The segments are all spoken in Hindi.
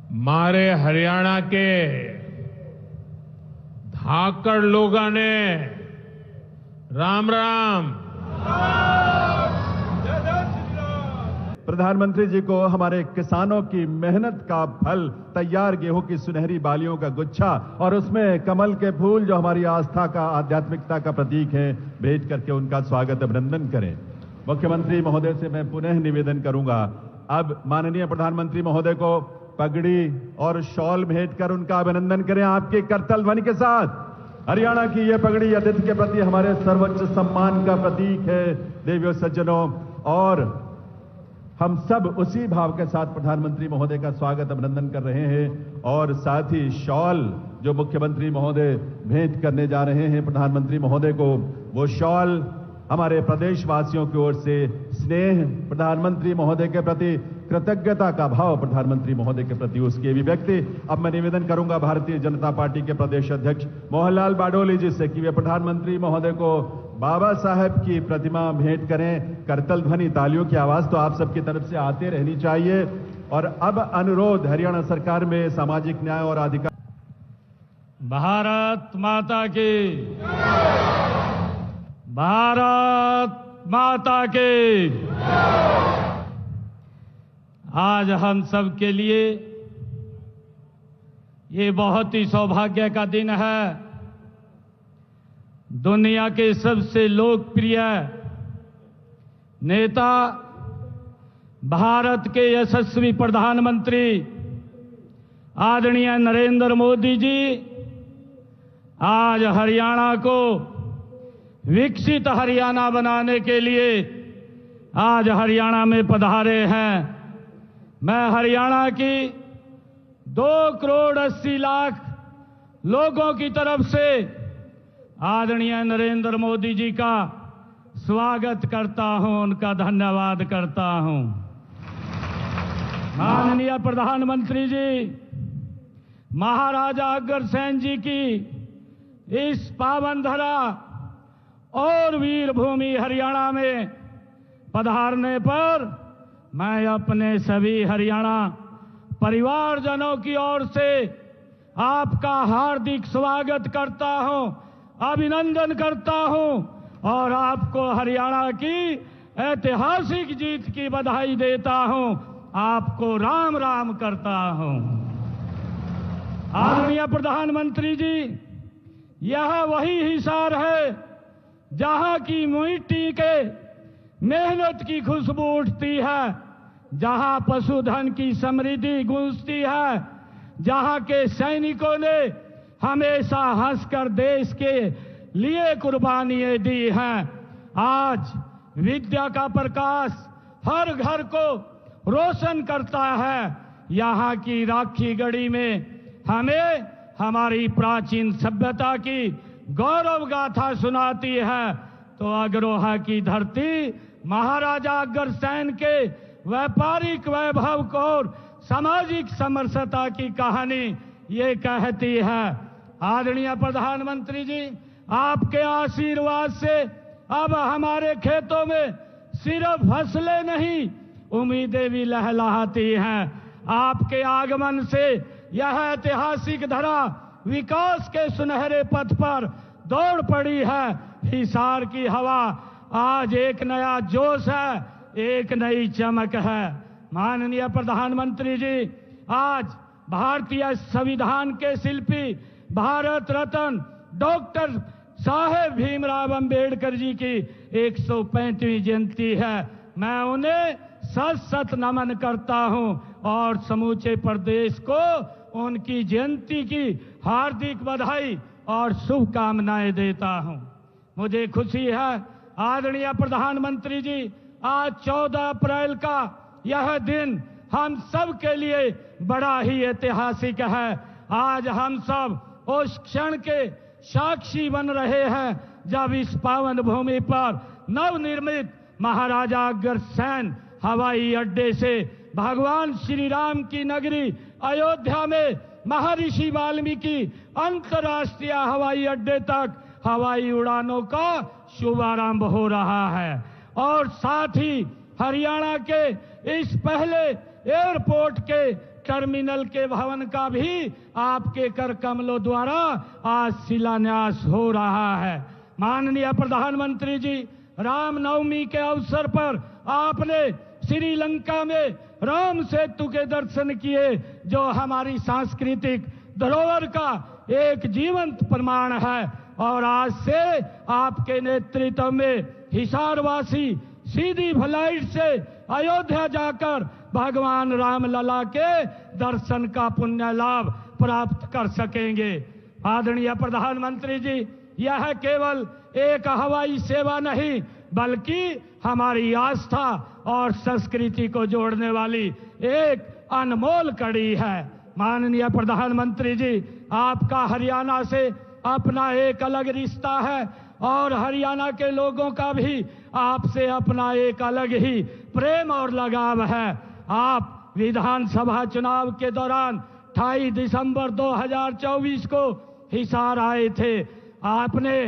मारे हरियाणा के धाकड़ लोगों ने राम राम। प्रधानमंत्री जी को हमारे किसानों की मेहनत का फल, तैयार गेहूं की सुनहरी बालियों का गुच्छा और उसमें कमल के फूल जो हमारी आस्था का, आध्यात्मिकता का प्रतीक है, भेंट करके उनका स्वागत अभिनंदन करें। मुख्यमंत्री महोदय से मैं पुनः निवेदन करूंगा, अब माननीय प्रधानमंत्री महोदय को पगड़ी और शॉल भेंट कर उनका अभिनंदन करें आपके करतल ध्वनि के साथ। हरियाणा की यह पगड़ी अतिथि के प्रति हमारे सर्वोच्च सम्मान का प्रतीक है। देवियों सज्जनों, और हम सब उसी भाव के साथ प्रधानमंत्री महोदय का स्वागत अभिनंदन कर रहे हैं और साथ ही शॉल जो मुख्यमंत्री महोदय भेंट करने जा रहे हैं प्रधानमंत्री महोदय को, वो शॉल हमारे प्रदेशवासियों की ओर से स्नेह, प्रधानमंत्री महोदय के प्रति कृतज्ञता का भाव, प्रधानमंत्री महोदय के प्रति उसकी अभिव्यक्ति। अब मैं निवेदन करूंगा भारतीय जनता पार्टी के प्रदेश अध्यक्ष मोहनलाल बाडोली जी से कि वे प्रधानमंत्री महोदय को बाबा साहेब की प्रतिमा भेंट करें। करतल ध्वनि, तालियों की आवाज तो आप सबकी तरफ से आते रहनी चाहिए। और अब अनुरोध हरियाणा सरकार में सामाजिक न्याय और अधिकार। भारत माता की, भारत माता की। आज हम सब के लिए ये बहुत ही सौभाग्य का दिन है। दुनिया के सबसे लोकप्रिय नेता, भारत के यशस्वी प्रधानमंत्री आदरणीय नरेंद्र मोदी जी आज हरियाणा को विकसित हरियाणा बनाने के लिए आज हरियाणा में पधारे हैं। मैं हरियाणा की 2,80,00,000 लोगों की तरफ से आदरणीय नरेंद्र मोदी जी का स्वागत करता हूं, उनका धन्यवाद करता हूं। माननीय प्रधानमंत्री जी, महाराजा अग्रसेन जी की इस पावन धरा और वीर भूमि हरियाणा में पधारने पर मैं अपने सभी हरियाणा परिवारजनों की ओर से आपका हार्दिक स्वागत करता हूं, अभिनंदन करता हूं और आपको हरियाणा की ऐतिहासिक जीत की बधाई देता हूं, आपको राम राम करता हूं। आदरणीय प्रधानमंत्री जी, यह वही हिसार है जहां की मिट्टी के मेहनत की खुशबू उठती है, जहां पशुधन की समृद्धि गूंजती है, जहां के सैनिकों ने हमेशा हंसकर देश के लिए कुर्बानियां दी हैं। आज विद्या का प्रकाश हर घर को रोशन करता है। यहां की राखी गढ़ी में हमें हमारी प्राचीन सभ्यता की गौरव गाथा सुनाती है। तो अग्रोहा की धरती महाराजा अग्रसेन के व्यापारिक वैभव को और सामाजिक समरसता की कहानी ये कहती है। आदरणीय प्रधानमंत्री जी, आपके आशीर्वाद से अब हमारे खेतों में सिर्फ फसलें नहीं, उम्मीदें भी लहलहाती हैं। आपके आगमन से यह ऐतिहासिक धरा विकास के सुनहरे पथ पर दौड़ पड़ी है। हिसार की हवा आज एक नया जोश है, एक नई चमक है। माननीय प्रधानमंत्री जी, आज भारतीय संविधान के शिल्पी भारत रत्न डॉक्टर साहेब भीमराव अंबेडकर जी की 135वीं जयंती है। मैं उन्हें सत सत नमन करता हूं और समूचे प्रदेश को उनकी जयंती की हार्दिक बधाई और शुभकामनाएं देता हूं। मुझे खुशी है आदरणीय प्रधानमंत्री जी, आज 14 अप्रैल का यह दिन हम सब के लिए बड़ा ही ऐतिहासिक है। आज हम सब उस क्षण के साक्षी बन रहे हैं जब इस पावन भूमि पर नवनिर्मित महाराजा अग्रसेन हवाई अड्डे से भगवान श्री राम की नगरी अयोध्या में महर्षि वाल्मीकि अंतर्राष्ट्रीय हवाई अड्डे तक हवाई उड़ानों का शुभारंभ हो रहा है। और साथ ही हरियाणा के इस पहले एयरपोर्ट के टर्मिनल के भवन का भी आपके कर कमलों द्वारा आज शिलान्यास हो रहा है। माननीय प्रधानमंत्री जी, रामनवमी के अवसर पर आपने श्रीलंका में राम सेतु के दर्शन किए, जो हमारी सांस्कृतिक धरोहर का एक जीवंत प्रमाण है। और आज से आपके नेतृत्व में हिसारवासी सीधी फ्लाइट से अयोध्या जाकर भगवान रामलला के दर्शन का पुण्य लाभ प्राप्त कर सकेंगे। आदरणीय प्रधानमंत्री जी, यह केवल एक हवाई सेवा नहीं, बल्कि हमारी आस्था और संस्कृति को जोड़ने वाली एक अनमोल कड़ी है। माननीय प्रधानमंत्री जी, आपका हरियाणा से अपना एक अलग रिश्ता है और हरियाणा के लोगों का भी आपसे अपना एक अलग ही प्रेम और लगाव है। आप विधानसभा चुनाव के दौरान 28 दिसंबर 2024 को हिसार आए थे। आपने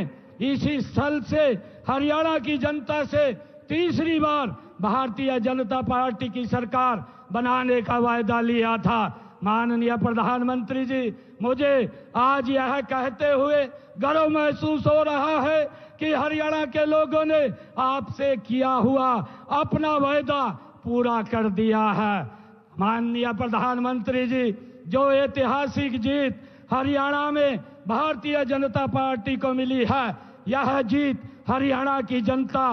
इसी स्थल से हरियाणा की जनता से तीसरी बार भारतीय जनता पार्टी की सरकार बनाने का वायदा लिया था। माननीय प्रधानमंत्री जी, मुझे आज यह कहते हुए गर्व महसूस हो रहा है कि हरियाणा के लोगों ने आपसे किया हुआ अपना वायदा पूरा कर दिया है। माननीय प्रधानमंत्री जी, जो ऐतिहासिक जीत हरियाणा में भारतीय जनता पार्टी को मिली है, यह जीत हरियाणा की जनता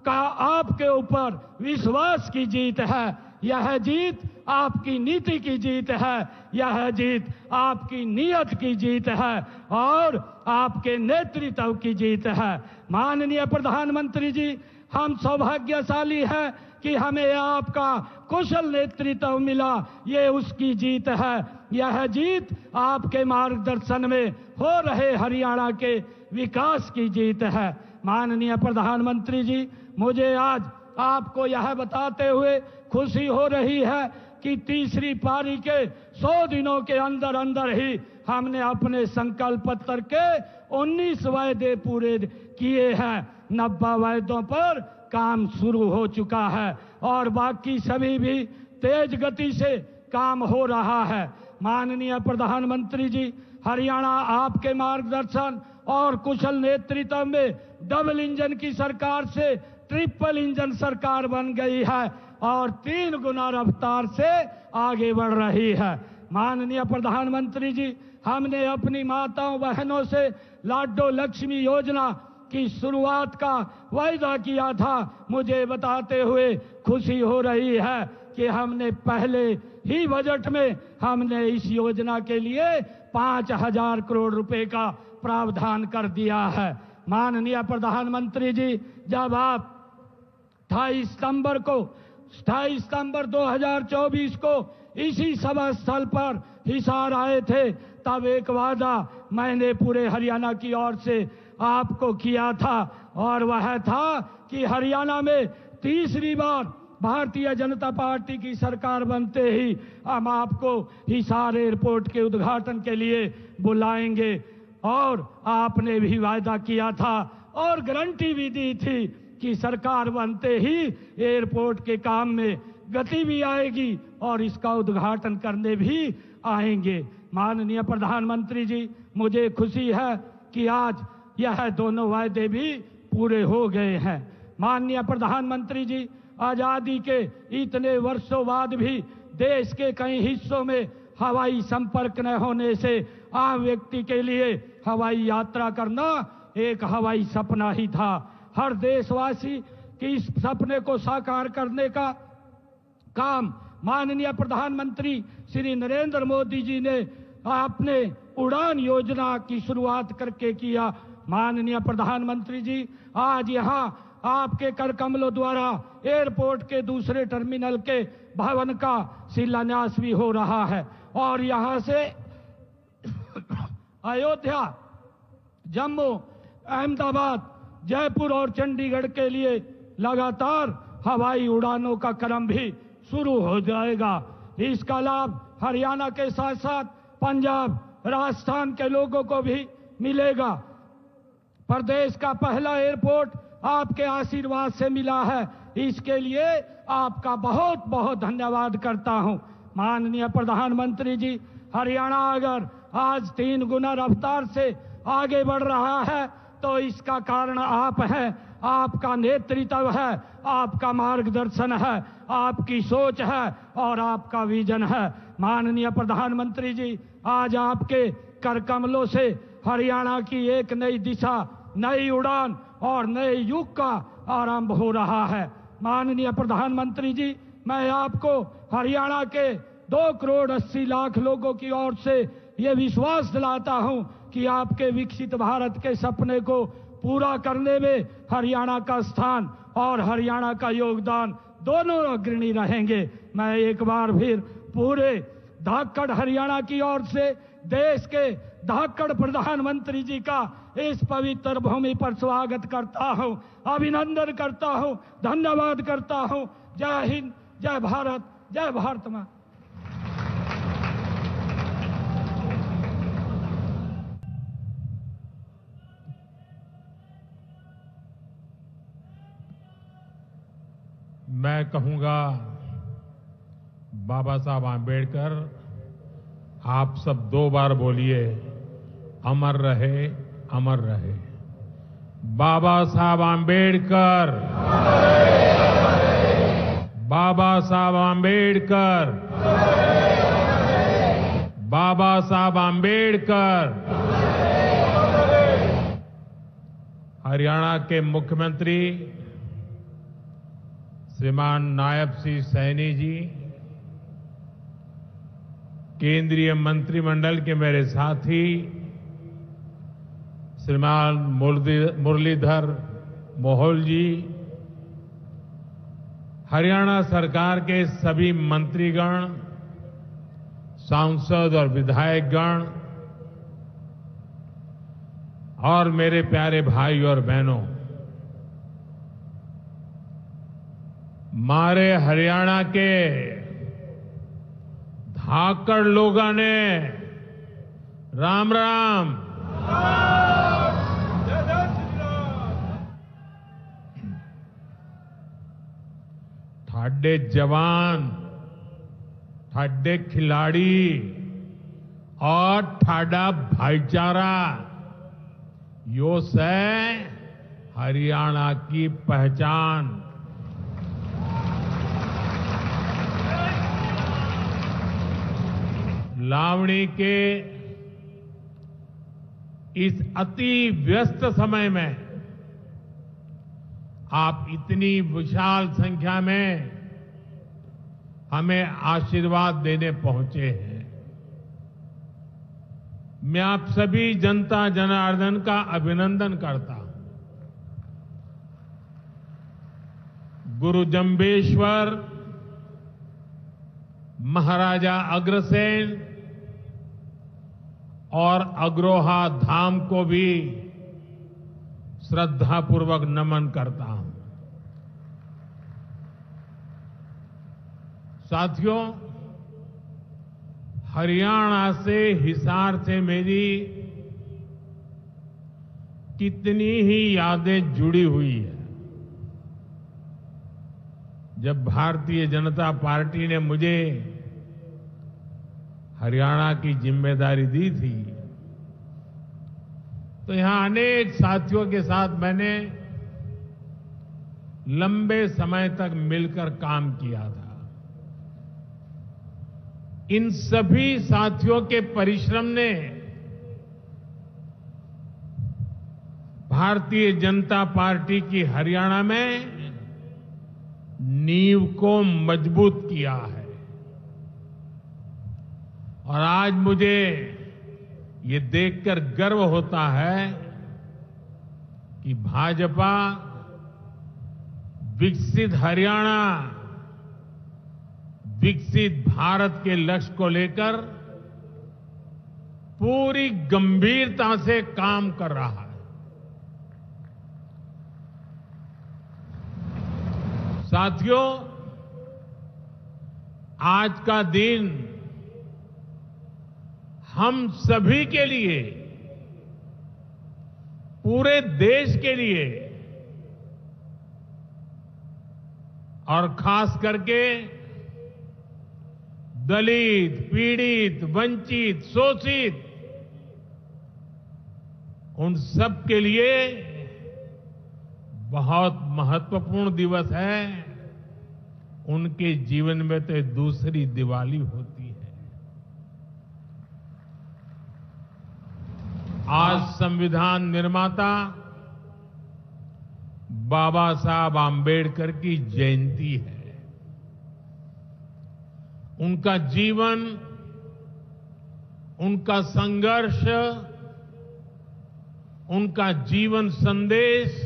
का आपके ऊपर विश्वास की जीत है। यह जीत आपकी नीति की जीत है, यह जीत आपकी नीयत की जीत है और आपके नेतृत्व की जीत है। माननीय प्रधानमंत्री जी, हम सौभाग्यशाली हैं कि हमें आपका कुशल नेतृत्व मिला, ये उसकी जीत है। यह जीत आपके मार्गदर्शन में हो रहे हरियाणा के विकास की जीत है। माननीय प्रधानमंत्री जी, मुझे आज आपको यह बताते हुए खुशी हो रही है कि तीसरी पारी के 100 दिनों के अंदर अंदर ही हमने अपने संकल्प पत्र के 19 वायदे पूरे किए हैं। 90 वायदों पर काम शुरू हो चुका है और बाकी सभी भी तेज गति से काम हो रहा है। माननीय प्रधानमंत्री जी, हरियाणा आपके मार्गदर्शन और कुशल नेतृत्व में डबल इंजन की सरकार से ट्रिपल इंजन सरकार बन गई है और 3 गुना रफ्तार से आगे बढ़ रही है। माननीय प्रधानमंत्री जी, हमने अपनी माताओं बहनों से लाडो लक्ष्मी योजना की शुरुआत का वायदा किया था। मुझे बताते हुए खुशी हो रही है कि हमने पहले ही बजट में हमने इस योजना के लिए 5,000 करोड़ रुपए का प्रावधान कर दिया है। माननीय प्रधानमंत्री जी, जब आप 28 सितंबर 2024 को इसी सभा स्थल पर हिसार आए थे, तब एक वादा मैंने पूरे हरियाणा की ओर से आपको किया था और वह था कि हरियाणा में तीसरी बार भारतीय जनता पार्टी की सरकार बनते ही हम आपको हिसार एयरपोर्ट के उद्घाटन के लिए बुलाएंगे। और आपने भी वायदा किया था और गारंटी भी दी थी कि सरकार बनते ही एयरपोर्ट के काम में गति भी आएगी और इसका उद्घाटन करने भी आएंगे। माननीय प्रधानमंत्री जी, मुझे खुशी है कि आज यह दोनों वायदे भी पूरे हो गए हैं। माननीय प्रधानमंत्री जी, आजादी के इतने वर्षों बाद भी देश के कई हिस्सों में हवाई संपर्क न होने से आम व्यक्ति के लिए हवाई यात्रा करना एक हवाई सपना ही था। हर देशवासी की इस सपने को साकार करने का काम माननीय प्रधानमंत्री श्री नरेंद्र मोदी जी ने आपने उड़ान योजना की शुरुआत करके किया। माननीय प्रधानमंत्री जी, आज यहाँ आपके कर कमलों द्वारा एयरपोर्ट के दूसरे टर्मिनल के भवन का शिलान्यास भी हो रहा है और यहाँ से अयोध्या, जम्मू, अहमदाबाद, जयपुर और चंडीगढ़ के लिए लगातार हवाई उड़ानों का क्रम भी शुरू हो जाएगा। इसका लाभ हरियाणा के साथ साथ पंजाब, राजस्थान के लोगों को भी मिलेगा। प्रदेश का पहला एयरपोर्ट आपके आशीर्वाद से मिला है, इसके लिए आपका बहुत बहुत धन्यवाद करता हूं। माननीय प्रधानमंत्री जी, हरियाणा अगर आज 3 गुना रफ्तार से आगे बढ़ रहा है तो इसका कारण आप हैं, आपका नेतृत्व है, आपका मार्गदर्शन है, आपकी सोच है और आपका विजन है। माननीय प्रधानमंत्री जी, आज आपके कर कमलों से हरियाणा की एक नई दिशा, नई उड़ान और नए युग का आरंभ हो रहा है। माननीय प्रधानमंत्री जी, मैं आपको हरियाणा के 2 करोड़ 80 लाख लोगों की ओर से ये विश्वास दिलाता हूं कि आपके विकसित भारत के सपने को पूरा करने में हरियाणा का स्थान और हरियाणा का योगदान दोनों अग्रणी रहेंगे। मैं एक बार फिर पूरे धाकड़ हरियाणा की ओर से देश के धाकड़ प्रधानमंत्री जी का इस पवित्र भूमि पर स्वागत करता हूं, अभिनंदन करता हूं, धन्यवाद करता हूं। जय हिंद, जय भारत, जय भारत मां। मैं कहूंगा, बाबा साहब आंबेडकर, आप सब 2 बार बोलिए, अमर रहे, अमर रहे। बाबा साहब आंबेडकर, बाबा साहब आंबेडकर, बाबा साहब आंबेडकर। हरियाणा के मुख्यमंत्री श्रीमान नायब सिंह सैनी जी, केंद्रीय मंत्रिमंडल के मेरे साथी श्रीमान मुरलीधर मोहोल जी, हरियाणा सरकार के सभी मंत्रीगण, सांसद और विधायकगण और मेरे प्यारे भाई और बहनों, हमारे हरियाणा के धाकड़ लोगों ने राम राम। ठाडे जवान, ठाडे खिलाड़ी और ठाडा भाईचारा, यो से हरियाणा की पहचान। लावणी के इस अति व्यस्त समय में आप इतनी विशाल संख्या में हमें आशीर्वाद देने पहुंचे हैं। मैं आप सभी जनता जनार्दन का अभिनंदन करता हूं। गुरु जंबेश्वर, महाराजा अग्रसेन और अग्रोहा धाम को भी श्रद्धापूर्वक नमन करता हूं। साथियों, हरियाणा से, हिसार से मेरी कितनी ही यादें जुड़ी हुई है। जब भारतीय जनता पार्टी ने मुझे हरियाणा की जिम्मेदारी दी थी तो यहां अनेक साथियों के साथ मैंने लंबे समय तक मिलकर काम किया था। इन सभी साथियों के परिश्रम ने भारतीय जनता पार्टी की हरियाणा में नींव को मजबूत किया है और आज मुझे ये देखकर गर्व होता है कि भाजपा विकसित हरियाणा, विकसित भारत के लक्ष्य को लेकर पूरी गंभीरता से काम कर रहा है। साथियों, आज का दिन हम सभी के लिए, पूरे देश के लिए और खास करके दलित, पीड़ित, वंचित, शोषित, उन सब के लिए बहुत महत्वपूर्ण दिवस है। उनके जीवन में तो दूसरी दिवाली होती है। आज संविधान निर्माता बाबा साहब आम्बेडकर की जयंती है। उनका जीवन, उनका संघर्ष, उनका जीवन संदेश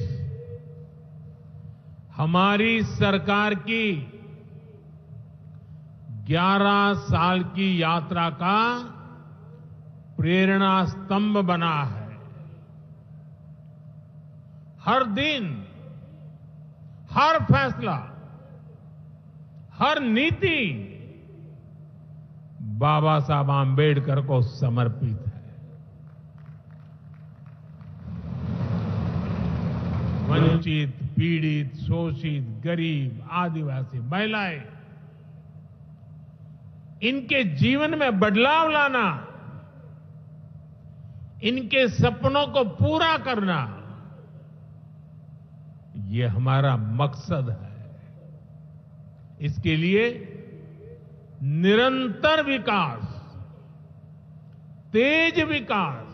हमारी सरकार की 11 साल की यात्रा का प्रेरणा स्तंभ बना है। हर दिन, हर फैसला, हर नीति बाबा साहब आम्बेडकर को समर्पित है। वंचित, पीड़ित, शोषित, गरीब, आदिवासी, महिलाएं, इनके जीवन में बदलाव लाना, इनके सपनों को पूरा करना, ये हमारा मकसद है। इसके लिए निरंतर विकास, तेज विकास,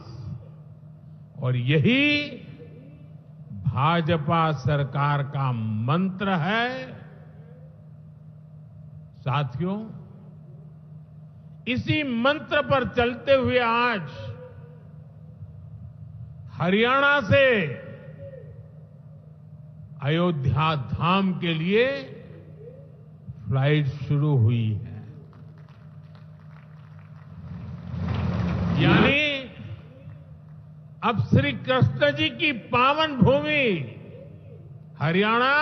और यही भाजपा सरकार का मंत्र है। साथियों, इसी मंत्र पर चलते हुए आज हरियाणा से अयोध्या धाम के लिए फ्लाइट शुरू हुई है। यानी अब श्री कृष्ण जी की पावन भूमि हरियाणा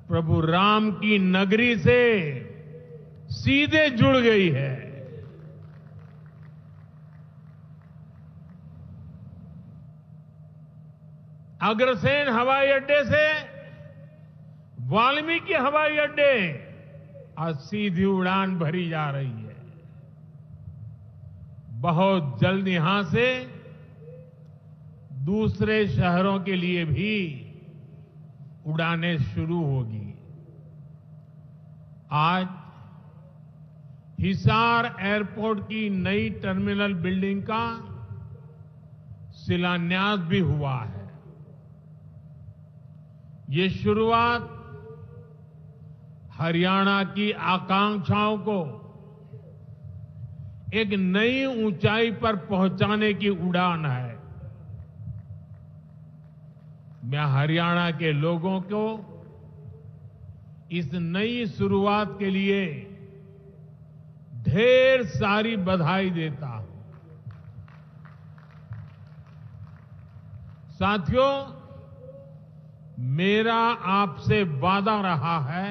प्रभु राम की नगरी से सीधे जुड़ गई है। अग्रसेन हवाई अड्डे से वाल्मीकि हवाई अड्डे आज सीधी उड़ान भरी जा रही है। बहुत जल्द यहां से दूसरे शहरों के लिए भी उड़ानें शुरू होगी। आज हिसार एयरपोर्ट की नई टर्मिनल बिल्डिंग का शिलान्यास भी हुआ है। ये शुरुआत हरियाणा की आकांक्षाओं को एक नई ऊंचाई पर पहुंचाने की उड़ान है। मैं हरियाणा के लोगों को इस नई शुरुआत के लिए ढेर सारी बधाई देता हूं। साथियों, मेरा आपसे वादा रहा है,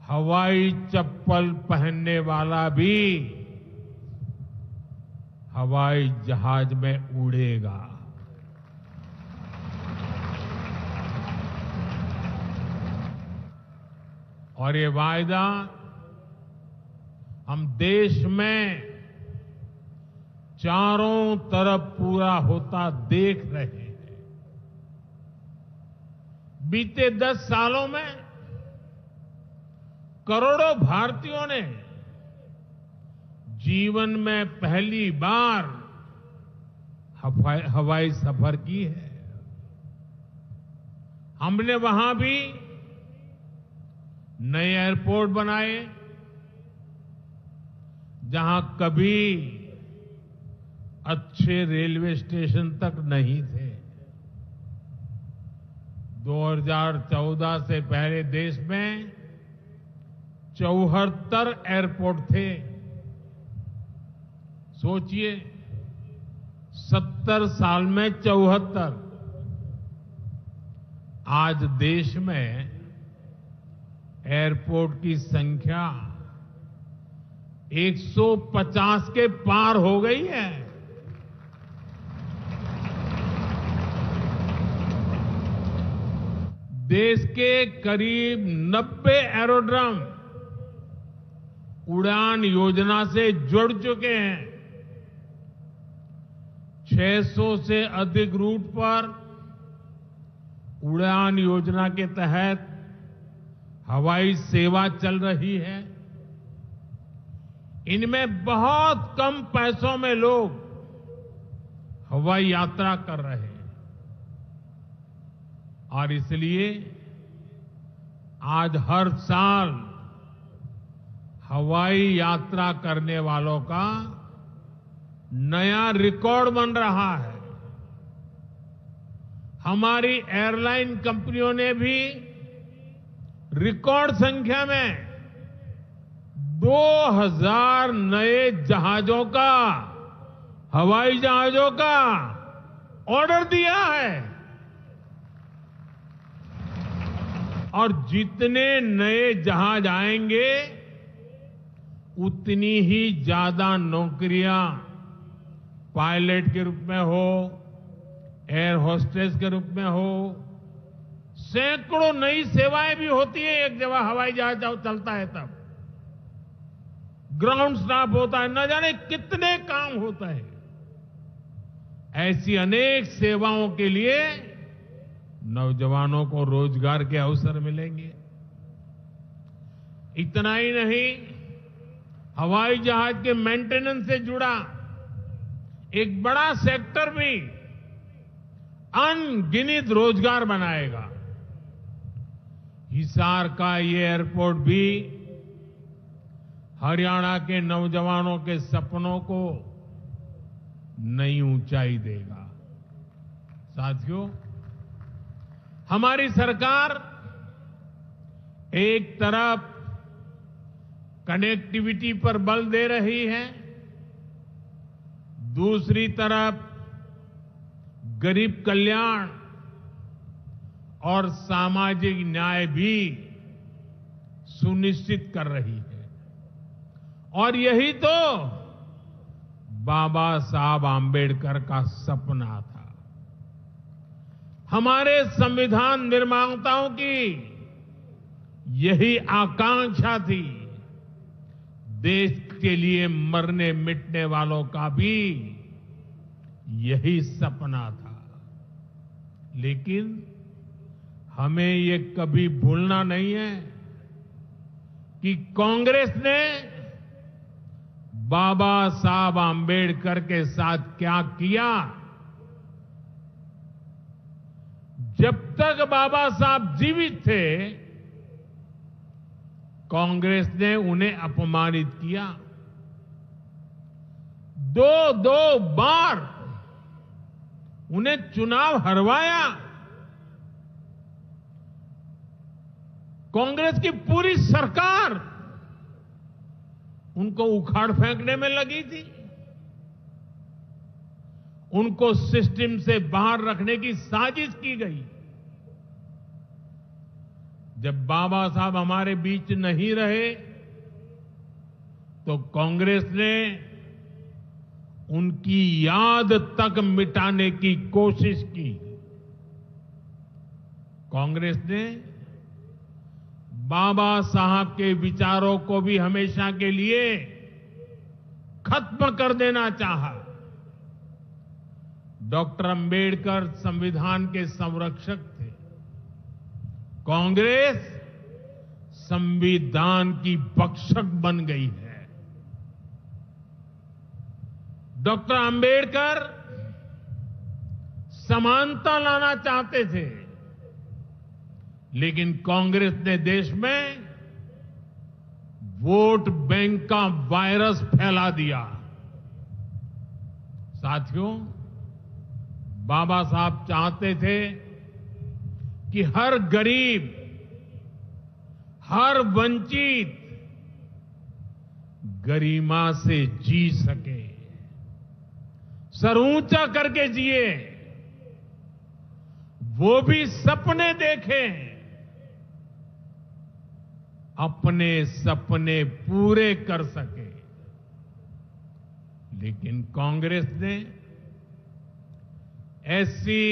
हवाई चप्पल पहनने वाला भी हवाई जहाज में उड़ेगा। और ये वायदा हम देश में चारों तरफ पूरा होता देख रहे हैं। बीते 10 सालों में करोड़ों भारतीयों ने जीवन में पहली बार हवाई सफर की है। हमने वहां भी नए एयरपोर्ट बनाए जहां कभी अच्छे रेलवे स्टेशन तक नहीं थे। 2014 से पहले देश में 74 एयरपोर्ट थे। सोचिए, 70 साल में 74। आज देश में एयरपोर्ट की संख्या 150 के पार हो गई है। देश के करीब 90 एरोड्रम उड़ान योजना से जुड़ चुके हैं। 600 से अधिक रूट पर उड़ान योजना के तहत हवाई सेवा चल रही है। इनमें बहुत कम पैसों में लोग हवाई यात्रा कर रहे हैं और इसलिए आज हर साल हवाई यात्रा करने वालों का नया रिकॉर्ड बन रहा है। हमारी एयरलाइन कंपनियों ने भी रिकॉर्ड संख्या में 2000 नए जहाजों का, हवाई जहाजों का ऑर्डर दिया है और जितने नए जहाज आएंगे उतनी ही ज्यादा नौकरियां पायलट के रूप में हो, एयर होस्टेस के रूप में हो, सैकड़ों नई सेवाएं भी होती है। एक जगह हवाई जहाज चलता है तब ग्राउंड स्टाफ होता है, न जाने कितने काम होता है। ऐसी अनेक सेवाओं के लिए नौजवानों को रोजगार के अवसर मिलेंगे। इतना ही नहीं, हवाई जहाज के मेंटेनेंस से जुड़ा एक बड़ा सेक्टर भी अनगिनत रोजगार बनाएगा। हिसार का ये एयरपोर्ट भी हरियाणा के नौजवानों के सपनों को नई ऊंचाई देगा। साथियों, हमारी सरकार एक तरफ कनेक्टिविटी पर बल दे रही है, दूसरी तरफ गरीब कल्याण और सामाजिक न्याय भी सुनिश्चित कर रही है। और यही तो बाबा साहब आंबेडकर का सपना था। हमारे संविधान निर्माताओं की यही आकांक्षा थी। देश के लिए मरने मिटने वालों का भी यही सपना था। लेकिन हमें ये कभी भूलना नहीं है कि कांग्रेस ने बाबा साहब आंबेडकर के साथ क्या किया। जब तक बाबा साहब जीवित थे, कांग्रेस ने उन्हें अपमानित किया। दो बार उन्हें चुनाव हरवाया। कांग्रेस की पूरी सरकार उनको उखाड़ फेंकने में लगी थी। उनको सिस्टम से बाहर रखने की साजिश की गई। जब बाबा साहब हमारे बीच नहीं रहे तो कांग्रेस ने उनकी याद तक मिटाने की कोशिश की। कांग्रेस ने बाबा साहब के विचारों को भी हमेशा के लिए खत्म कर देना चाहा। डॉक्टर अंबेडकर संविधान के संरक्षक थे। कांग्रेस संविधान की भक्षक बन गई है। डॉक्टर अंबेडकर समानता लाना चाहते थे, लेकिन कांग्रेस ने देश में वोट बैंक का वायरस फैला दिया। साथियों, बाबा साहब चाहते थे कि हर गरीब, हर वंचित गरिमा से जी सके, सर ऊंचा करके जिए, वो भी सपने देखें, अपने सपने पूरे कर सके। लेकिन कांग्रेस ने एससी,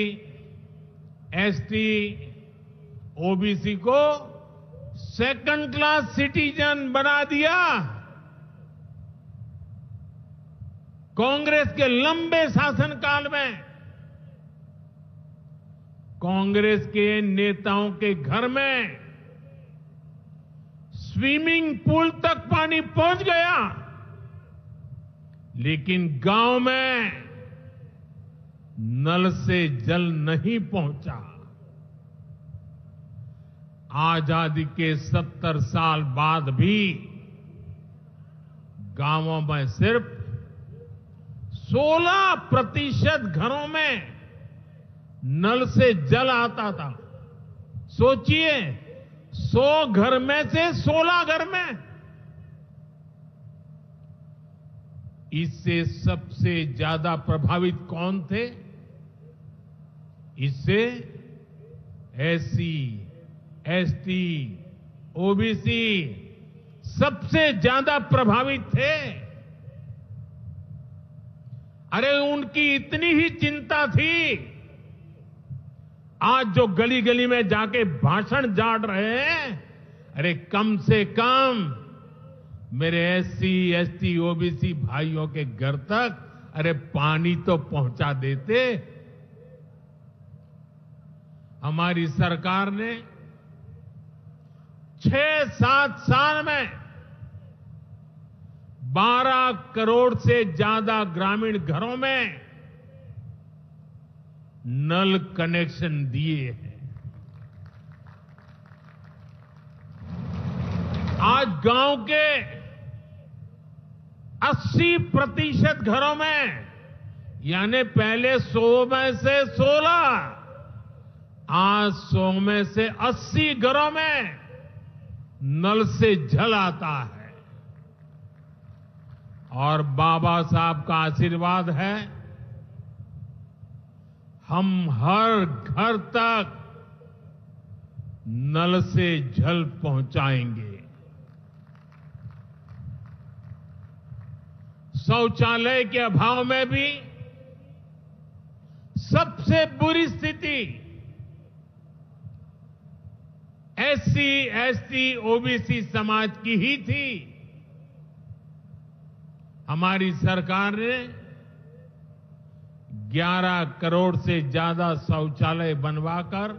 एसटी ओबीसी को सेकंड क्लास सिटीजन बना दिया। कांग्रेस के लंबे शासनकाल में कांग्रेस के नेताओं के घर में स्विमिंग पूल तक पानी पहुंच गया, लेकिन गांव में नल से जल नहीं पहुंचा। आजादी के 70 साल बाद भी गांवों में सिर्फ 16% घरों में नल से जल आता था। सोचिए, 100 घर में से 16 घर में। इससे सबसे ज्यादा प्रभावित कौन थे? इससे एससी, एसटी, ओबीसी सबसे ज्यादा प्रभावित थे। अरे उनकी इतनी ही चिंता थी, आज जो गली गली में जाके भाषण झाड़ रहे हैं, अरे कम से कम मेरे एससी, एसटी, ओबीसी भाइयों के घर तक अरे पानी तो पहुंचा देते। हमारी सरकार ने 6-7 साल में 12 करोड़ से ज्यादा ग्रामीण घरों में नल कनेक्शन दिए हैं। आज गांव के 80% घरों में, यानी पहले 100 में से 16, आज 100 में से 80 घरों में नल से जल आता है। और बाबा साहब का आशीर्वाद है, हम हर घर तक नल से जल पहुंचाएंगे। शौचालय के अभाव में भी सबसे बुरी स्थिति एससी, एसटी, ओबीसी समाज की ही थी। हमारी सरकार ने 11 करोड़ से ज्यादा शौचालय बनवाकर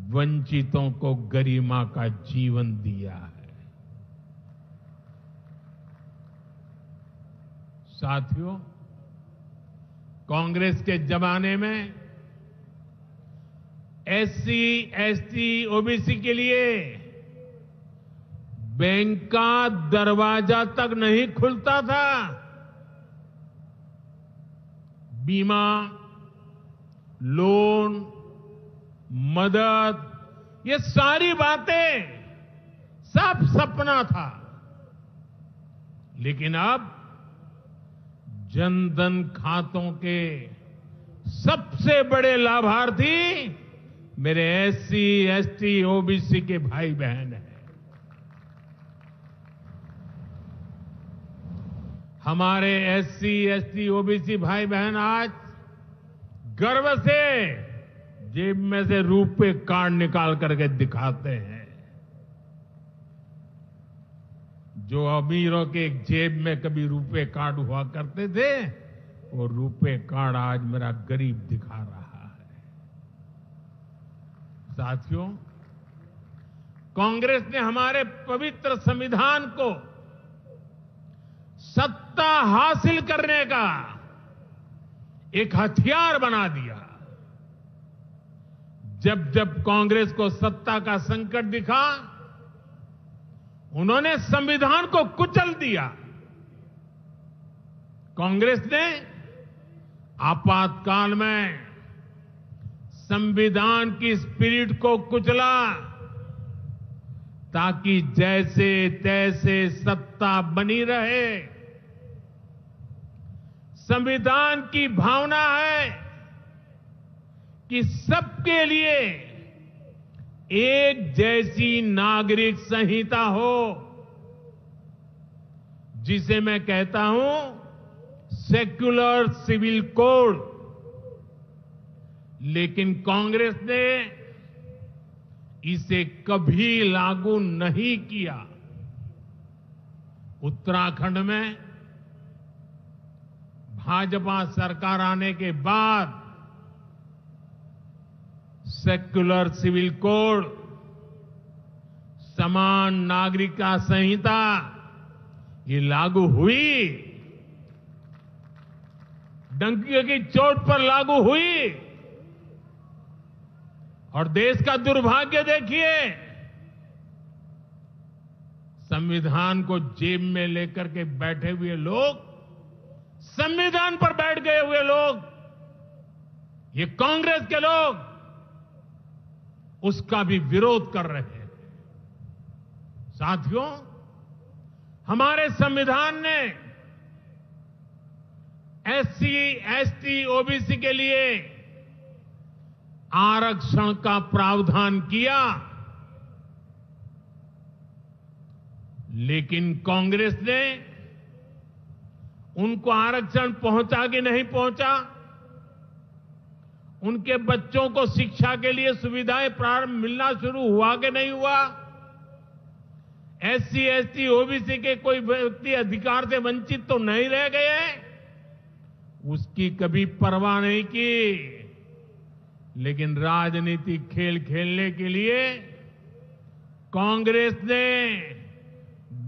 वंचितों को गरिमा का जीवन दिया है। साथियों, कांग्रेस के जमाने में एससी, एसटी, ओबीसी के लिए बैंक का दरवाजा तक नहीं खुलता था। बीमा, लोन, मदद, ये सारी बातें सब सपना था। लेकिन अब जनधन खातों के सबसे बड़े लाभार्थी मेरे एससी, एसटी, ओबीसी के भाई बहन हैं। हमारे एससी, एसटी, ओबीसी भाई बहन आज गर्व से जेब में से रुपए कार्ड निकाल करके दिखाते हैं। जो अमीरों के जेब में कभी रुपए कार्ड हुआ करते थे, वो रुपए कार्ड आज मेरा गरीब दिखा रहा है। साथियों, कांग्रेस ने हमारे पवित्र संविधान को सत्ता हासिल करने का एक हथियार बना दिया। जब जब कांग्रेस को सत्ता का संकट दिखा, उन्होंने संविधान को कुचल दिया। कांग्रेस ने आपातकाल में संविधान की स्पिरिट को कुचला, ताकि जैसे तैसे सत्ता बनी रहे। संविधान की भावना है कि सबके लिए एक जैसी नागरिक संहिता हो, जिसे मैं कहता हूं सेक्युलर सिविल कोड। लेकिन कांग्रेस ने इसे कभी लागू नहीं किया। उत्तराखंड में भाजपा सरकार आने के बाद सेक्युलर सिविल कोड, समान नागरिकता संहिता ये लागू हुई, डंकी की चोट पर लागू हुई। और देश का दुर्भाग्य देखिए, संविधान को जेब में लेकर के बैठे हुए लोग, संविधान पर बैठ गए हुए लोग, ये कांग्रेस के लोग उसका भी विरोध कर रहे हैं। साथियों, हमारे संविधान ने एससी, एसटी, ओबीसी के लिए आरक्षण का प्रावधान किया, लेकिन कांग्रेस ने उनको आरक्षण पहुंचा कि नहीं पहुंचा, उनके बच्चों को शिक्षा के लिए सुविधाएं प्रारंभ मिलना शुरू हुआ कि नहीं हुआ, एससी, एसटी, ओबीसी के कोई व्यक्ति अधिकार से वंचित तो नहीं रह गए, उसकी कभी परवाह नहीं की। लेकिन राजनीतिक खेल खेलने के लिए कांग्रेस ने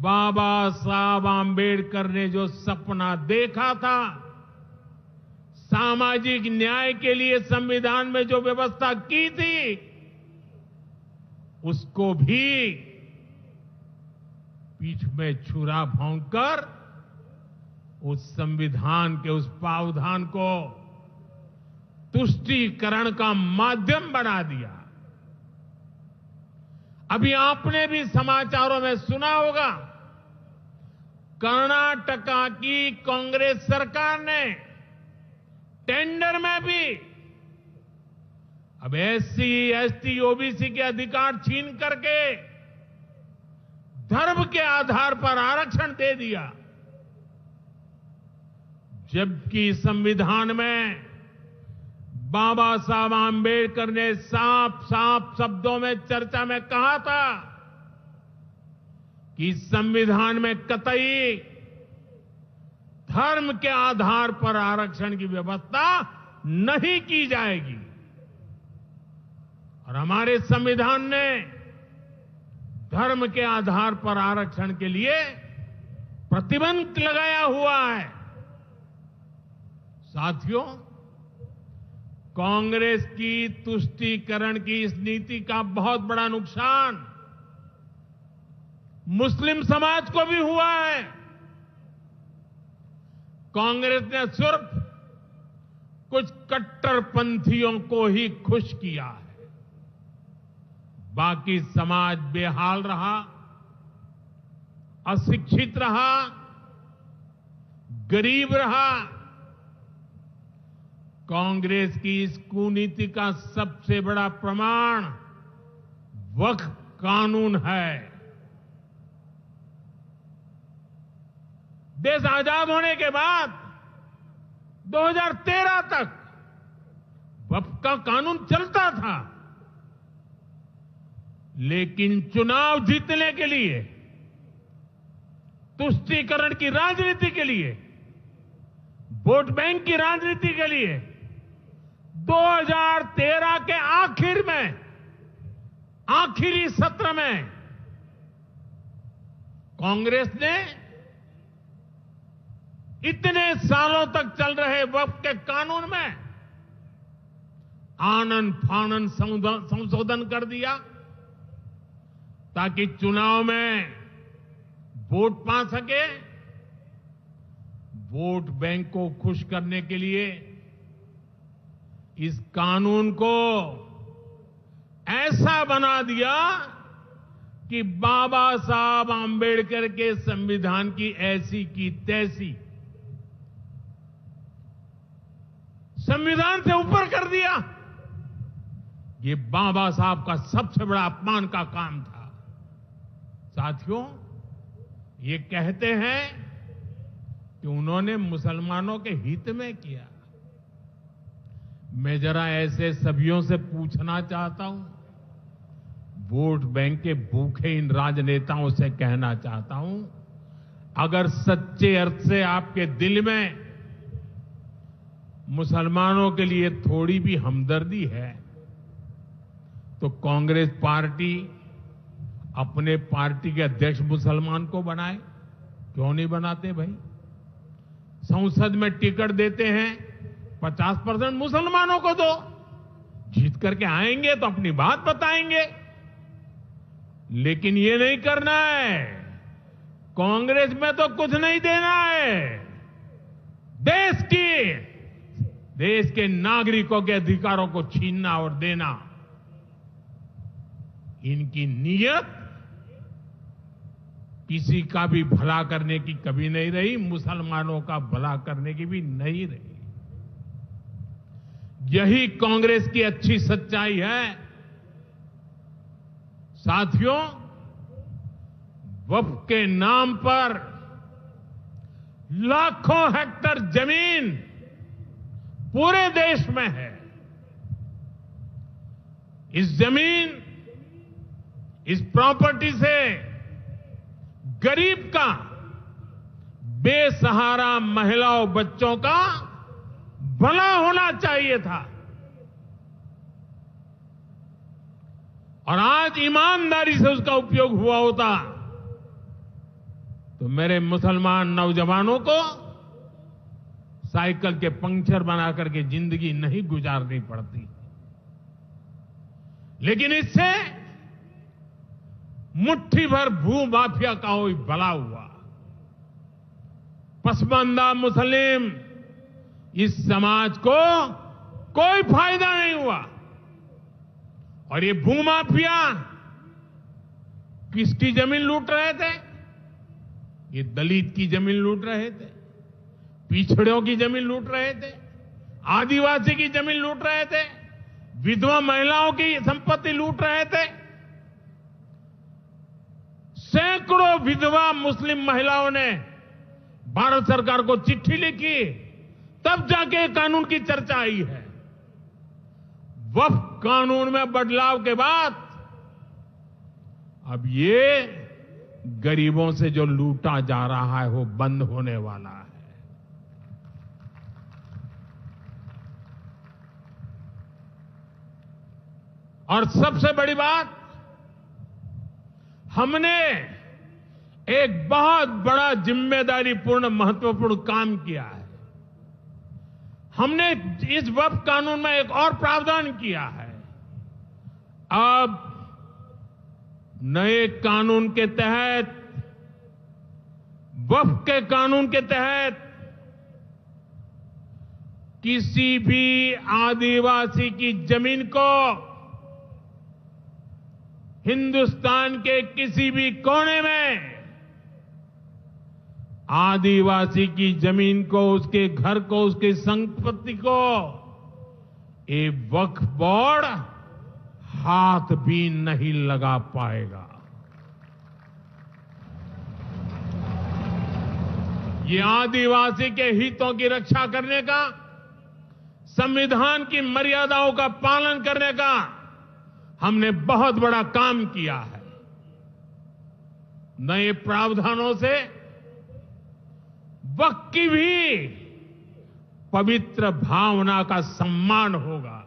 बाबा साहब आंबेडकर ने जो सपना देखा था, सामाजिक न्याय के लिए संविधान में जो व्यवस्था की थी, उसको भी पीठ में छुरा भोंककर उस संविधान के उस प्रावधान को तुष्टीकरण का माध्यम बना दिया। अभी आपने भी समाचारों में सुना होगा, कर्नाटका की कांग्रेस सरकार ने टेंडर में भी अब एससी, एसटी, ओबीसी के अधिकार छीन करके धर्म के आधार पर आरक्षण दे दिया, जबकि संविधान में बाबा साहब आंबेडकर ने साफ साफ शब्दों में चर्चा में कहा था कि संविधान में कतई धर्म के आधार पर आरक्षण की व्यवस्था नहीं की जाएगी। और हमारे संविधान ने धर्म के आधार पर आरक्षण के लिए प्रतिबंध लगाया हुआ है। साथियों, कांग्रेस की तुष्टीकरण की इस नीति का बहुत बड़ा नुकसान मुस्लिम समाज को भी हुआ है। कांग्रेस ने सिर्फ कुछ कट्टरपंथियों को ही खुश किया है, बाकी समाज बेहाल रहा, अशिक्षित रहा, गरीब रहा। कांग्रेस की इस कुनीति का सबसे बड़ा प्रमाण वक्फ कानून है। देश आजाद होने के बाद 2013 तक वक्फ का कानून चलता था, लेकिन चुनाव जीतने के लिए, तुष्टीकरण की राजनीति के लिए, वोट बैंक की राजनीति के लिए 2013 के आखिर में, आखिरी सत्र में कांग्रेस ने इतने सालों तक चल रहे वक्फ के कानून में आनन फानन संशोधन कर दिया, ताकि चुनाव में वोट पा सके। वोट बैंक को खुश करने के लिए इस कानून को ऐसा बना दिया कि बाबा साहब आंबेडकर के संविधान की ऐसी की तैसी, संविधान से ऊपर कर दिया। ये बाबा साहब का सबसे बड़ा अपमान का काम था। साथियों, ये कहते हैं कि उन्होंने मुसलमानों के हित में किया। मैं जरा ऐसे सभीयों से पूछना चाहता हूं, वोट बैंक के भूखे इन राजनेताओं से कहना चाहता हूं, अगर सच्चे अर्थ से आपके दिल में मुसलमानों के लिए थोड़ी भी हमदर्दी है तो कांग्रेस पार्टी अपने पार्टी के अध्यक्ष मुसलमान को बनाए। क्यों नहीं बनाते भाई? संसद में टिकट देते हैं 50% मुसलमानों को दो, जीत करके आएंगे तो अपनी बात बताएंगे। लेकिन ये नहीं करना है। कांग्रेस में तो कुछ नहीं देना है। देश के नागरिकों के अधिकारों को छीनना और देना, इनकी नीयत किसी का भी भला करने की कभी नहीं रही, मुसलमानों का भला करने की भी नहीं रही। यही कांग्रेस की अच्छी सच्चाई है। साथियों, वक्फ के नाम पर लाखों हेक्टेयर जमीन पूरे देश में है। इस जमीन, इस प्रॉपर्टी से गरीब का, बेसहारा महिलाओं बच्चों का भला होना चाहिए था। और आज ईमानदारी से उसका उपयोग हुआ होता तो मेरे मुसलमान नौजवानों को साइकिल के पंक्चर बना करके जिंदगी नहीं गुजारनी पड़ती। लेकिन इससे मुट्ठी भर भू माफिया का ही भला हुआ। पसमानदा मुस्लिम इस समाज को कोई फायदा नहीं हुआ। और ये भूमाफिया किसकी जमीन लूट रहे थे? ये दलित की जमीन लूट रहे थे, पिछड़ों की जमीन लूट रहे थे, आदिवासी की जमीन लूट रहे थे, विधवा महिलाओं की संपत्ति लूट रहे थे। सैकड़ों विधवा मुस्लिम महिलाओं ने भारत सरकार को चिट्ठी लिखी, तब जाके कानून की चर्चा आई है। वक्फ कानून में बदलाव के बाद अब ये गरीबों से जो लूटा जा रहा है वो बंद होने वाला है। और सबसे बड़ी बात, हमने एक बहुत बड़ा जिम्मेदारीपूर्ण महत्वपूर्ण काम किया है। हमने इस वक्फ कानून में एक और प्रावधान किया है। अब नए कानून के तहत, वक्फ के कानून के तहत, किसी भी आदिवासी की जमीन को हिंदुस्तान के किसी भी कोने में आदिवासी की जमीन को, उसके घर को, उसकी संपत्ति को ये वक्फ बोर्ड हाथ भी नहीं लगा पाएगा। ये आदिवासी के हितों की रक्षा करने का, संविधान की मर्यादाओं का पालन करने का हमने बहुत बड़ा काम किया है। नए प्रावधानों से वक्फ की भी पवित्र भावना का सम्मान होगा।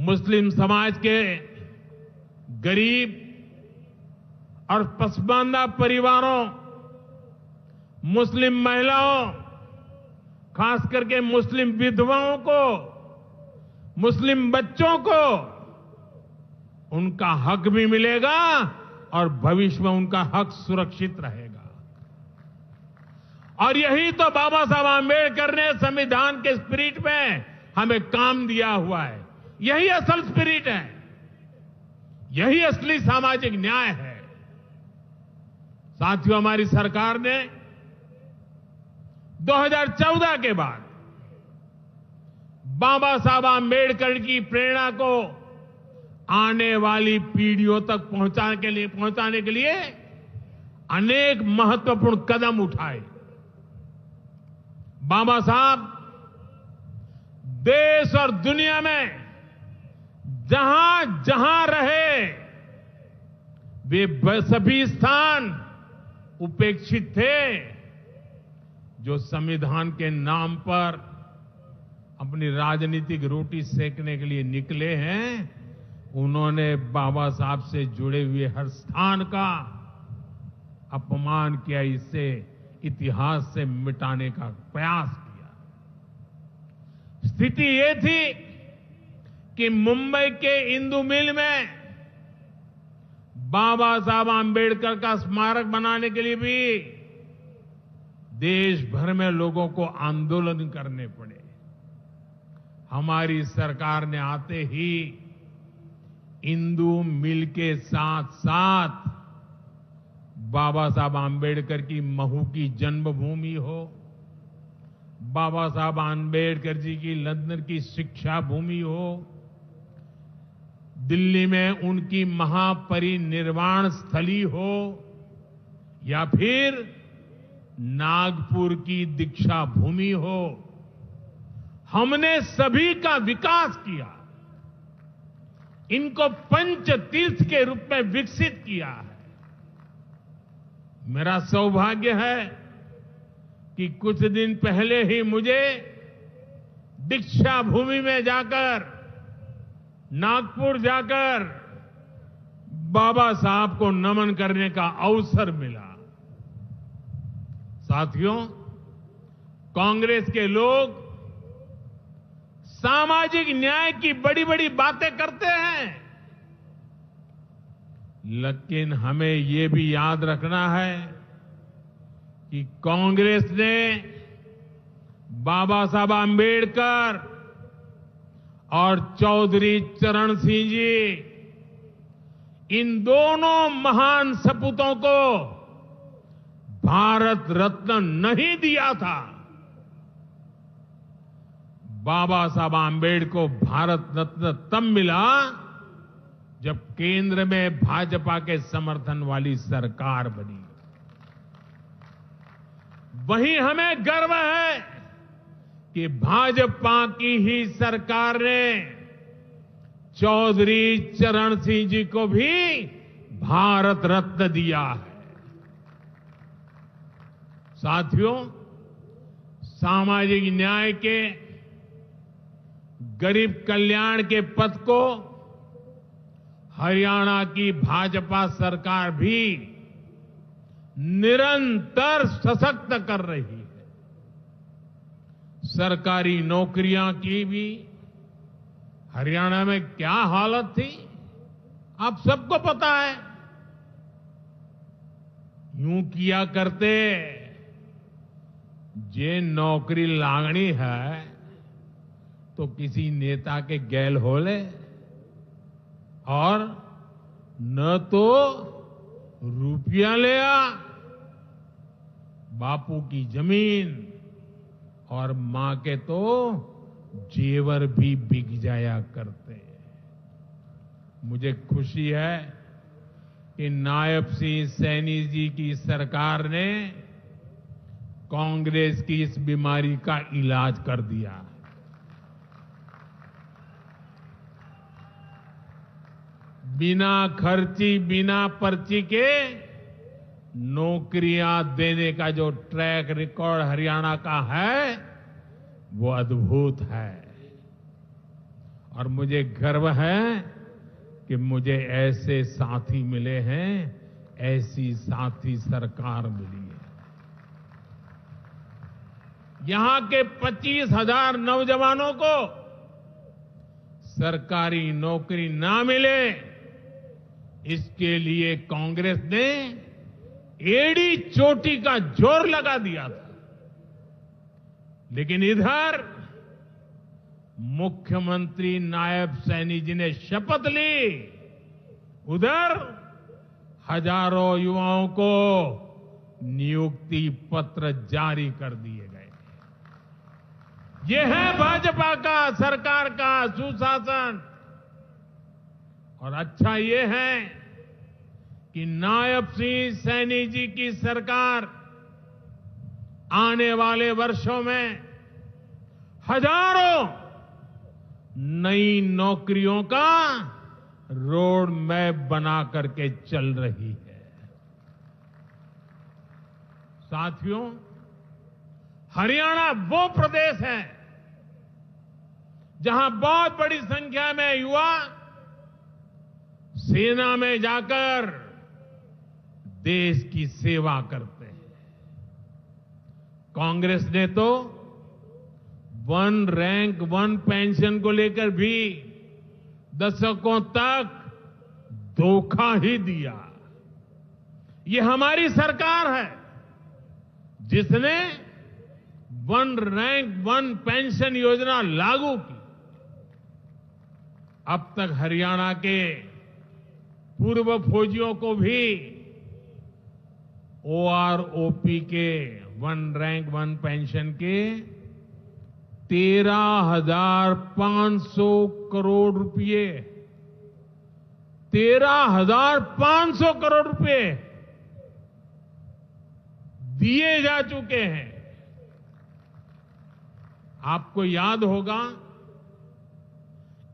मुस्लिम समाज के गरीब और पसमानदा परिवारों, मुस्लिम महिलाओं, खास करके मुस्लिम विधवाओं को, मुस्लिम बच्चों को उनका हक भी मिलेगा और भविष्य में उनका हक सुरक्षित रहेगा। और यही तो बाबा साहब आंबेडकर ने संविधान के स्पिरिट में हमें काम दिया हुआ है। यही असल स्पिरिट है, यही असली सामाजिक न्याय है। साथियों, हमारी सरकार ने 2014 के बाद बाबा साहब आंबेडकर की प्रेरणा को आने वाली पीढ़ियों तक पहुंचाने के लिए अनेक महत्वपूर्ण कदम उठाए। बाबा साहब देश और दुनिया में जहां जहां रहे वे सभी स्थान उपेक्षित थे। जो संविधान के नाम पर अपनी राजनीतिक रोटी सेकने के लिए निकले हैं, उन्होंने बाबा साहब से जुड़े हुए हर स्थान का अपमान किया, इसे इतिहास से मिटाने का प्रयास किया। स्थिति ये थी कि मुंबई के इंदु मिल में बाबा साहब आंबेडकर का स्मारक बनाने के लिए भी देश भर में लोगों को आंदोलन करने पड़े। हमारी सरकार ने आते ही इंदु मिल के साथ साथ बाबा साहब आंबेडकर की महू की जन्मभूमि हो, बाबा साहब आंबेडकर जी की लंदन की शिक्षा भूमि हो, दिल्ली में उनकी महापरिनिर्वाण स्थली हो, या फिर नागपुर की दीक्षा भूमि हो, हमने सभी का विकास किया। इनको पंच तीर्थ के रूप में विकसित किया है। मेरा सौभाग्य है कि कुछ दिन पहले ही मुझे दीक्षा भूमि में जाकर, नागपुर जाकर बाबा साहब को नमन करने का अवसर मिला। साथियों, कांग्रेस के लोग सामाजिक न्याय की बड़ी बड़ी बातें करते हैं, लेकिन हमें ये भी याद रखना है कि कांग्रेस ने बाबा साहब आंबेडकर और चौधरी चरण सिंह जी, इन दोनों महान सपूतों को भारत रत्न नहीं दिया था। बाबा साहब आंबेडकर को भारत रत्न तब मिला जब केंद्र में भाजपा के समर्थन वाली सरकार बनी। वहीं हमें गर्व है कि भाजपा की ही सरकार ने चौधरी चरण सिंह जी को भी भारत रत्न दिया है। साथियों, सामाजिक न्याय के, गरीब कल्याण के पथ को हरियाणा की भाजपा सरकार भी निरंतर सशक्त कर रही है। सरकारी नौकरियां की भी हरियाणा में क्या हालत थी, आप सबको पता है। यूं किया करते, जे नौकरी लागनी है तो किसी नेता के गैल हो ले, और न तो रुपया ले आ, बापू की जमीन और मां के तो जेवर भी बिक जाया करते। मुझे खुशी है कि नायब सिंह सैनी जी की सरकार ने कांग्रेस की इस बीमारी का इलाज कर दिया। बिना खर्ची, बिना पर्ची के नौकरियां देने का जो ट्रैक रिकॉर्ड हरियाणा का है, वो अद्भुत है। और मुझे गर्व है कि मुझे ऐसे साथी मिले हैं, ऐसी साथी सरकार मिली है। यहां के 25,000 नौजवानों को सरकारी नौकरी ना मिले, इसके लिए कांग्रेस ने एड़ी चोटी का जोर लगा दिया था। लेकिन इधर मुख्यमंत्री नायब सैनी जी ने शपथ ली, उधर हजारों युवाओं को नियुक्ति पत्र जारी कर दिए गए। ये है भाजपा का, सरकार का सुशासन। और अच्छा ये है कि नायब सिंह सैनी जी की सरकार आने वाले वर्षों में हजारों नई नौकरियों का रोड मैप बना करके चल रही है। साथियों, हरियाणा वो प्रदेश है जहां बहुत बड़ी संख्या में युवा सेना में जाकर देश की सेवा करते हैं। कांग्रेस ने तो वन रैंक वन पेंशन को लेकर भी दशकों तक धोखा ही दिया। ये हमारी सरकार है जिसने वन रैंक वन पेंशन योजना लागू की। अब तक हरियाणा के पूर्व फौजियों को भी OROP के वन रैंक वन पेंशन के 13,500 करोड़ रुपए 13,500 करोड़ रुपए दिए जा चुके हैं। आपको याद होगा,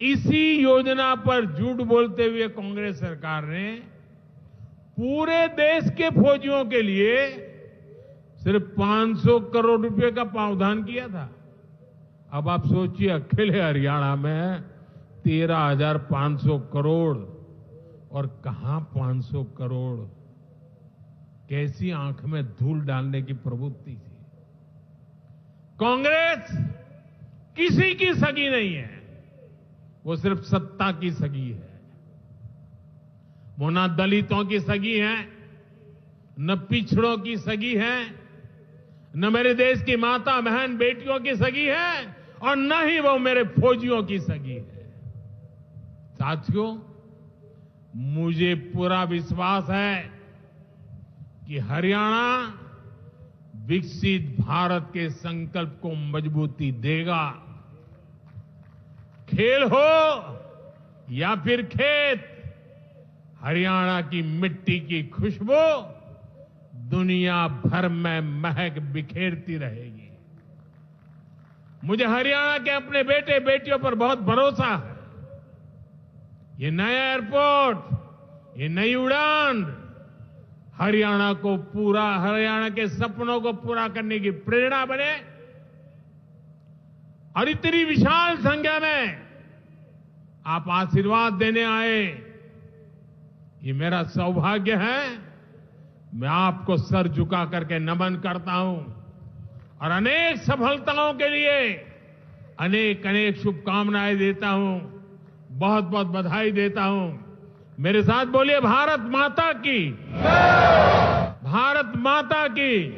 इसी योजना पर झूठ बोलते हुए कांग्रेस सरकार ने पूरे देश के फौजियों के लिए सिर्फ 500 करोड़ रुपए का प्रावधान किया था। अब आप सोचिए, अकेले हरियाणा में 13,500 करोड़, और कहां 500 करोड़, कैसी आंख में धूल डालने की प्रवृत्ति थी। कांग्रेस किसी की सगी नहीं है, वो सिर्फ सत्ता की सगी है। वो न दलितों की सगी है, न पिछड़ों की सगी है, न मेरे देश की माता बहन बेटियों की सगी है, और न ही वो मेरे फौजियों की सगी है। साथियों, मुझे पूरा विश्वास है कि हरियाणा विकसित भारत के संकल्प को मजबूती देगा। खेल हो या फिर खेत, हरियाणा की मिट्टी की खुशबू दुनिया भर में महक बिखेरती रहेगी। मुझे हरियाणा के अपने बेटे बेटियों पर बहुत भरोसा है। ये नया एयरपोर्ट, ये नई उड़ान हरियाणा के सपनों को पूरा करने की प्रेरणा बने। और इतनी विशाल संख्या में आप आशीर्वाद देने आए, ये मेरा सौभाग्य है। मैं आपको सर झुका करके नमन करता हूं और अनेक सफलताओं के लिए अनेक अनेक शुभकामनाएं देता हूं, बहुत बहुत बधाई देता हूं। मेरे साथ बोलिए, भारत माता की, भारत माता की,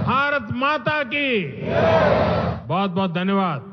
भारत माता की। बहुत बहुत धन्यवाद।